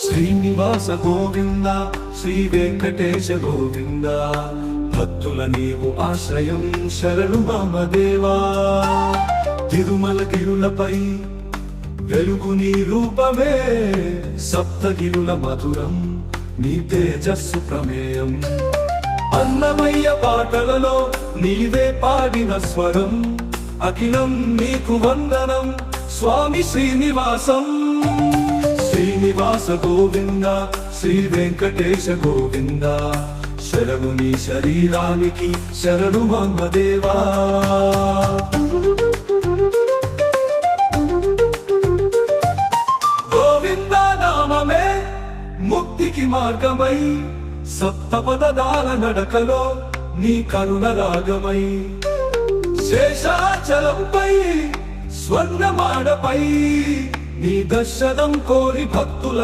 శ్రీనివాస గోవింద శ్రీ వెంకటేశ గోవింద భక్తుల నీవు ఆశ్రయం శరణు మమ దేవా తిరుమల గిరులపై వెలుగు నీ రూపమే సప్తగిరుల మధురం నీ తేజస్సు ప్రమేయం అన్నమయ్య పాటలలో నీవే పాడిన స్వరం అఖిలం నీకు వందనం స్వామి శ్రీనివాసం శ్రీనివాస గోవింద శ్రీ వెంకటేశ గోవింద శరణు నీ శరీరానికి శరణు మమ దేవా గోవింద నామమే ముక్తికి మార్గమై సప్తపదాల నడకలో నీ కరుణ రాగమై శేషాచలంపై స్వర్ణమాడపై నీ దర్శనం కోరి భక్తుల